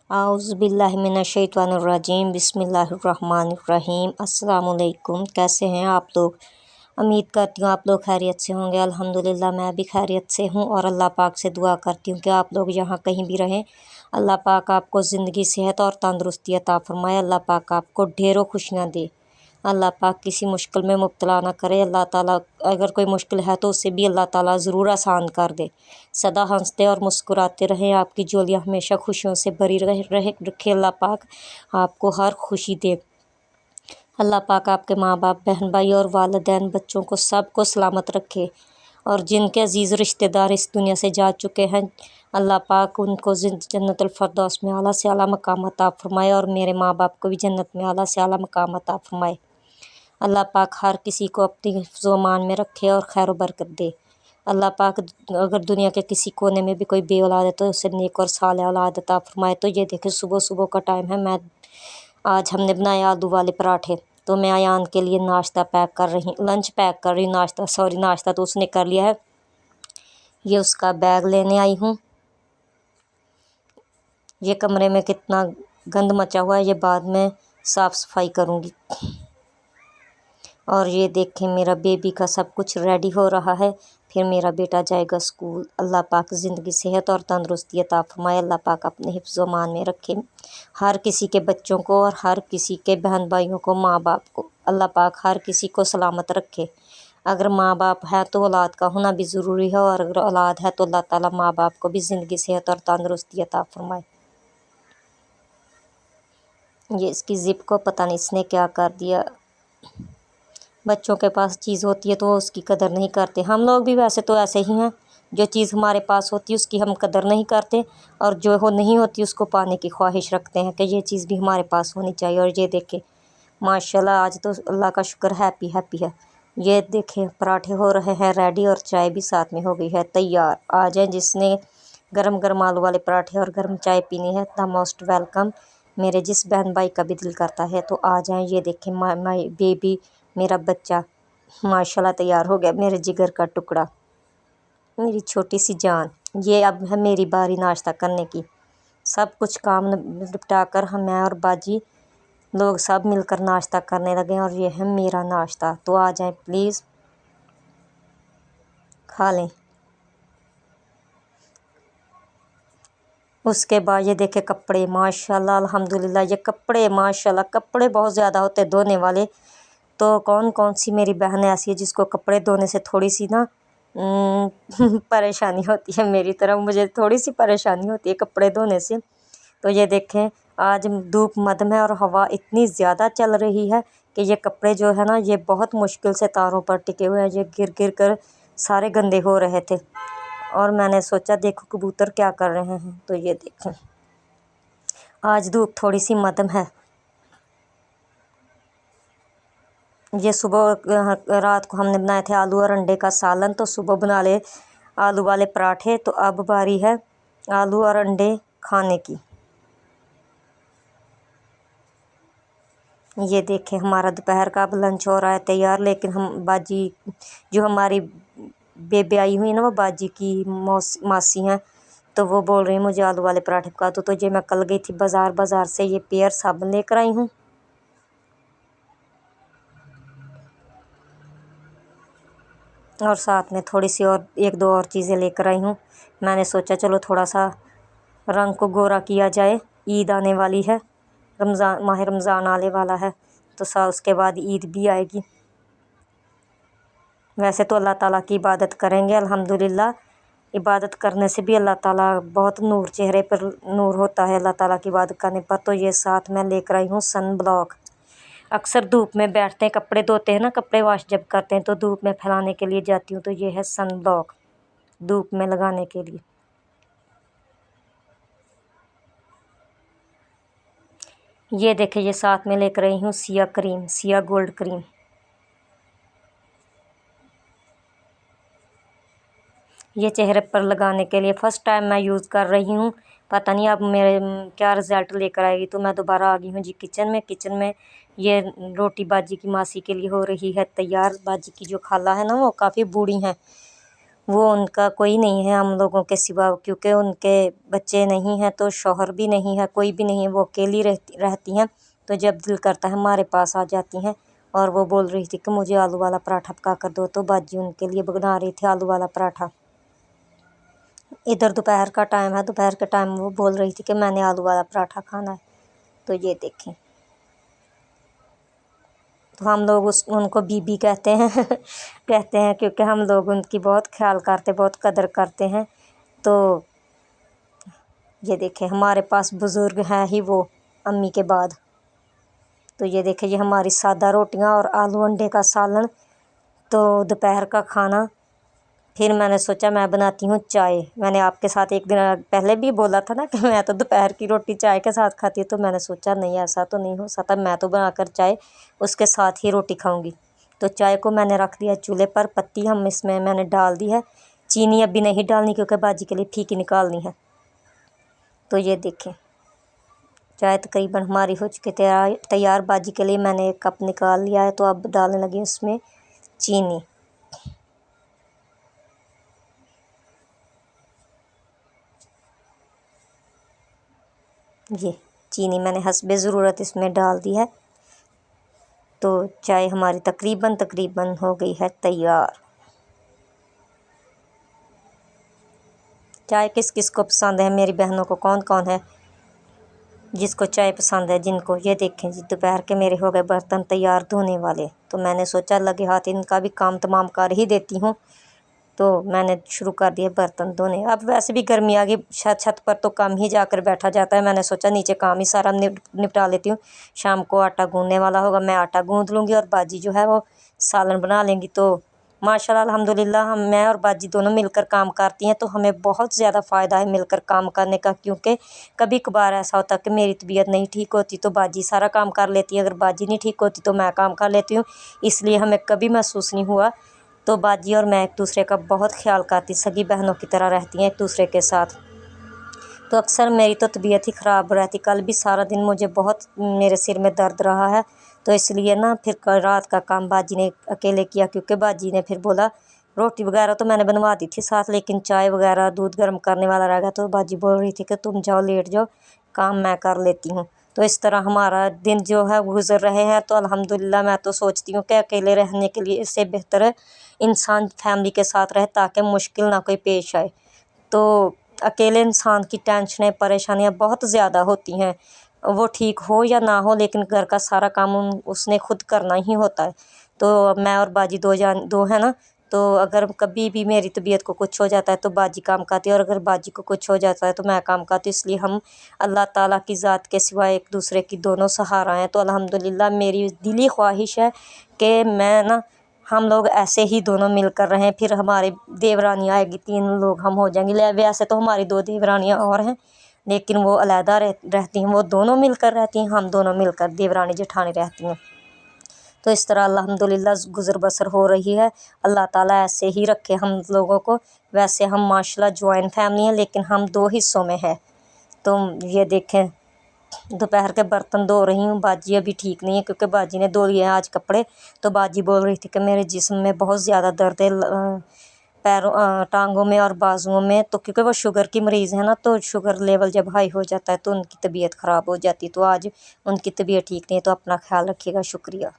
आउज़ुबिल्लाहिमिनश्शैतानिर्रजीम बिस्मिल्लाहिर्रहमानिर्रहीम। अस्सलाम वालेकुम। कैसे हैं आप लोग? उम्मीद करती हूँ आप लोग खैरियत से होंगे। अल्हम्दुलिल्लाह मैं भी खैरियत से हूँ और अल्लाह पाक से दुआ करती हूँ कि आप लोग यहाँ कहीं भी रहें, अल्लाह पाक आपको ज़िंदगी, सेहत और तंदुरुस्ती अता फ़रमाए। अल्लाह पाक आपको ढेरों खुशियाँ दे। अल्लाह पाक किसी मुश्किल में मुब्तला ना करे। अल्लाह ताला अगर कोई मुश्किल है तो उसे भी अल्लाह ताला ज़रूर आसान कर दे। सदा हंसते और मुस्कुराते रहें, आपकी झोलियाँ हमेशा खुशियों से भरी रखे अल्लाह पाक आपको हर खुशी दे। अल्लाह पाक आपके माँ बाप, बहन भाई और वालिदैन, बच्चों को सबको सलामत रखे। और जिनके अजीज़ रिश्तेदार इस दुनिया से जा चुके हैं, अल्लाह पाक उनको जन्नतुल फ़िरदौस में आला से आला मकाम अता फ़रमाए और मेरे माँ बाप को भी जन्नत में आला से आला मकाम अता फ़रमाए। अल्लाह पाक हर किसी को अपनी हिफ्ज़ व अमान में रखे और खैर बरकत दे। अल्लाह पाक अगर दुनिया के किसी कोने में भी कोई बे औलाद है तो उसे नेक और सालेह औलाद अता फ़रमाए। तो ये देखें सुबह सुबह का टाइम है, आज हमने बनाए आलू वाले पराठे। तो मैं अयान के लिए नाश्ता पैक कर रही, लंच पैक कर रही, नाश्ता तो उसने कर लिया है। ये उसका बैग लेने आई हूँ। ये कमरे में कितना गंद मचा हुआ है, ये बाद में साफ़ सफाई करूँगी। और ये देखें मेरा बेबी का सब कुछ रेडी हो रहा है, फिर मेरा बेटा जाएगा स्कूल। अल्लाह पाक ज़िंदगी, सेहत और तंदुरुस्ती अता फ़रमाए। अल्लाह पाक अपने हिफ्ज़ व अमान में रखे हर किसी के बच्चों को और हर किसी के बहन भाइयों को, माँ बाप को। अल्लाह पाक हर किसी को सलामत रखे। अगर माँ बाप है तो औलाद का होना भी ज़रूरी है, और अगर औलाद है तो अल्लाह ताला माँ बाप को भी ज़िंदगी, सेहत और तंदुरुस्ती अता फ़रमाए। ये इसकी ज़िप को पता नहीं इसने क्या कर दिया। बच्चों के पास चीज़ होती है तो वो उसकी कदर नहीं करते। हम लोग भी वैसे तो ऐसे ही हैं, जो चीज़ हमारे पास होती है उसकी हम कदर नहीं करते, और जो हो नहीं होती उसको पाने की ख्वाहिश रखते हैं कि ये चीज़ भी हमारे पास होनी चाहिए। और ये देखें माशाल्लाह आज तो अल्लाह का शुक्र हैप्पी है। ये देखें पराठे हो रहे हैं रेडी और चाय भी साथ में हो गई है तैयार। आ जाए जिसने गरम गरम आलू वाले पराठे और गरम चाय पीनी है, द मोस्ट वेलकम। मेरे जिस बहन भाई का भी दिल करता है तो आ जाएं। ये देखें माई बेबी, मेरा बच्चा माशाल्लाह तैयार हो गया, मेरे जिगर का टुकड़ा, मेरी छोटी सी जान। ये अब है मेरी बारी नाश्ता करने की। सब कुछ काम निपटा कर हम, मैं और बाजी लोग सब मिलकर नाश्ता करने लगे, और ये है मेरा नाश्ता। तो आ जाएं प्लीज़, खा लें। उसके बाद ये देखे कपड़े, माशाल्लाह अल्हम्दुलिल्लाह, ये कपड़े माशाल्लाह, कपड़े बहुत ज़्यादा होते धोने वाले। तो कौन कौन सी मेरी बहन ऐसी है जिसको कपड़े धोने से थोड़ी सी ना परेशानी होती है। मेरी तरफ मुझे थोड़ी सी परेशानी होती है कपड़े धोने से। तो ये देखें आज धूप मध्यम है और हवा इतनी ज़्यादा चल रही है कि ये कपड़े जो है ना, ये बहुत मुश्किल से तारों पर टिके हुए हैं। ये गिर गिर कर सारे गंदे हो रहे थे, और मैंने सोचा देखो कबूतर क्या कर रहे हैं। तो ये देखें आज धूप थोड़ी सी मध्यम है। ये सुबह रात को हमने बनाए थे आलू और अंडे का सालन, तो सुबह बना ले आलू वाले पराठे। तो अब बारी है आलू और अंडे खाने की। ये देखें हमारा दोपहर का अब लंच हो रहा है तैयार, लेकिन हम बाजी जो हमारी बेबे आई हुई है ना, वो बाजी की मासी हैं, तो वो बोल रही है मुझे आलू वाले पराठे पका दो। तो ये मैं कल गई थी बाज़ार से ये पेयर साबुन लेकर आई हूँ, और साथ में थोड़ी सी और एक दो और चीज़ें लेकर आई हूँ। मैंने सोचा चलो थोड़ा सा रंग को गोरा किया जाए, ईद आने वाली है, माह रमज़ान आने वाला है, तो उसके बाद ईद भी आएगी। वैसे तो अल्लाह ताला की इबादत करेंगे अल्हम्दुलिल्लाह, इबादत करने से भी अल्लाह ताला बहुत नूर, चेहरे पर नूर होता है अल्लाह ताला की इबादत करने पर। तो ये साथ में लेकर आई हूँ सन ब्लॉक। अक्सर धूप में बैठते हैं, कपड़े धोते हैं ना, कपड़े वॉश जब करते हैं तो धूप में फैलाने के लिए जाती हूँ। तो ये है सन ब्लॉक, धूप में लगाने के लिए। ये देखे ये साथ में लेकर आई हूँ Siya cream, Siya gold cream. ये चेहरे पर लगाने के लिए फ़र्स्ट टाइम मैं यूज़ कर रही हूँ, पता नहीं अब मेरे क्या रिज़ल्ट लेकर आएगी। तो मैं दोबारा आ गई हूँ जी किचन में। ये रोटी बाजी की मासी के लिए हो रही है तैयार। बाजी की जो खाला है ना, वो काफ़ी बूढ़ी हैं, वो उनका कोई नहीं है हम लोगों के सिवा, क्योंकि उनके बच्चे नहीं हैं तो शौहर भी नहीं है, कोई भी नहीं है, वो अकेली रहती हैं। तो जब दिल करता है हमारे पास आ जाती हैं। और वो बोल रही थी कि मुझे आलू वाला पराठा पका कर दो, तो बाजी उनके लिए बना रही थी आलू वाला पराठा। इधर दोपहर का टाइम है, दोपहर के टाइम वो बोल रही थी कि मैंने आलू वाला पराठा खाना है। तो ये देखें, तो हम लोग उनको बीबी कहते हैं कहते हैं क्योंकि हम लोग उनकी बहुत ख्याल करते, बहुत कदर करते हैं। तो ये देखें, हमारे पास बुज़ुर्ग हैं ही वो अम्मी के बाद। तो ये देखें, ये हमारी सादा रोटियां और आलू अंडे का सालन। तो दोपहर का खाना। फिर मैंने सोचा मैं बनाती हूँ चाय। मैंने आपके साथ एक दिन पहले भी बोला था ना कि मैं तो दोपहर की रोटी चाय के साथ खाती हूँ, तो मैंने सोचा नहीं, ऐसा तो नहीं हो सकता, मैं तो बनाकर चाय उसके साथ ही रोटी खाऊंगी। तो चाय को मैंने रख दिया चूल्हे पर, पत्ती हम इसमें मैंने डाल दी है। चीनी अभी नहीं डालनी क्योंकि बाजी के लिए फीकी निकालनी है। तो ये देखें, चाय तकरीबन हमारी हो चुकी तैयार। बाजी के लिए मैंने एक कप निकाल लिया है, तो अब डालने लगी उसमें चीनी। ये चीनी मैंने हस्बे ज़रूरत इसमें डाल दी है। तो चाय हमारी तकरीबन हो गई है तैयार। चाय किस किस को पसंद है, मेरी बहनों को कौन कौन है जिसको चाय पसंद है, जिनको। ये देखें जी, दोपहर के मेरे हो गए बर्तन तैयार धोने वाले। तो मैंने सोचा लगे हाथ इनका भी काम तमाम कर ही देती हूँ। तो मैंने शुरू कर दिए बर्तन धोने। अब वैसे भी गर्मी आ गई, छत पर तो कम ही जाकर बैठा जाता है। मैंने सोचा नीचे काम ही सारा निपटा लेती हूँ। शाम को आटा गूंदने वाला होगा, मैं आटा गूंद लूँगी और बाजी जो है वो सालन बना लेंगी। तो माशाल्लाह अल्हम्दुलिल्लाह मैं और बाजी दोनों मिलकर काम करती हैं, तो हमें बहुत ज़्यादा फ़ायदा है मिलकर काम करने का। क्योंकि कभी कभार ऐसा होता है कि मेरी तबीयत नहीं ठीक होती तो बाजी सारा काम कर लेती है, अगर बाजी नहीं ठीक होती तो मैं काम कर लेती हूँ। इसलिए हमें कभी महसूस नहीं हुआ। तो बाजी और मैं एक दूसरे का बहुत ख्याल करती, सगी बहनों की तरह रहती हैं एक दूसरे के साथ। तो अक्सर मेरी तो तबीयत ही ख़राब रहती, कल भी सारा दिन मुझे बहुत मेरे सिर में दर्द रहा है। तो इसलिए ना फिर कल रात का काम बाजी ने अकेले किया, क्योंकि बाजी ने फिर बोला रोटी वगैरह तो मैंने बनवा दी थी साथ, लेकिन चाय वगैरह दूध गर्म करने वाला रह गया। तो बाजी बोल रही थी कि तुम जाओ लेट जाओ, काम मैं कर लेती हूँ। तो इस तरह हमारा दिन जो है गुजर रहे हैं। तो अल्हम्दुलिल्लाह मैं तो सोचती हूँ कि अकेले रहने के लिए इससे बेहतर है इंसान फैमिली के साथ रहे, ताकि मुश्किल ना कोई पेश आए। तो अकेले इंसान की टेंशनें परेशानियाँ बहुत ज़्यादा होती हैं, वो ठीक हो या ना हो, लेकिन घर का सारा काम उसने खुद करना ही होता है। तो मैं और बाजी दो है ना। तो अगर कभी भी मेरी तबीयत को कुछ हो जाता है तो बाजी काम करती है, और अगर बाजी को कुछ हो जाता है तो मैं काम करती हूँ। इसलिए हम अल्लाह ताला की ज़ात के सिवा एक दूसरे की दोनों सहारा हैं। तो अल्हम्दुलिल्लाह मेरी दिली ख्वाहिश है कि मैं ना हम लोग ऐसे ही दोनों मिलकर रहें। फिर हमारी देवरानियाँ आएगी, 3 लोग हम हो जाएंगे। वैसे तो हमारी 2 देवरानियाँ और हैं, लेकिन वो अलहदा रहती हैं, वो दोनों मिलकर रहती हैं, हम दोनों मिलकर देवरानी जेठानी रहती हैं। तो इस तरह अल्हम्दुलिल्लाह गुज़र बसर हो रही है। अल्लाह ताला ऐसे ही रखे हम लोगों को। वैसे हम माशाल्लाह जॉइंट फैमिली हैं, लेकिन हम 2 हिस्सों में हैं। तो ये देखें, दोपहर के बर्तन धो रही हूँ। बाजी अभी ठीक नहीं है क्योंकि बाजी ने धो लिए हैं आज कपड़े। तो बाजी बोल रही थी कि मेरे जिस्म में बहुत ज़्यादा दर्द है, पैरों टांगों में और बाजुओं में। तो क्योंकि वो शुगर की मरीज़ है ना, तो शुगर लेवल जब हाई हो जाता है तो उनकी तबीयत ख़राब हो जाती है। तो आज उनकी तबीयत ठीक नहीं है, तो अपना ख्याल रखिएगा। शुक्रिया।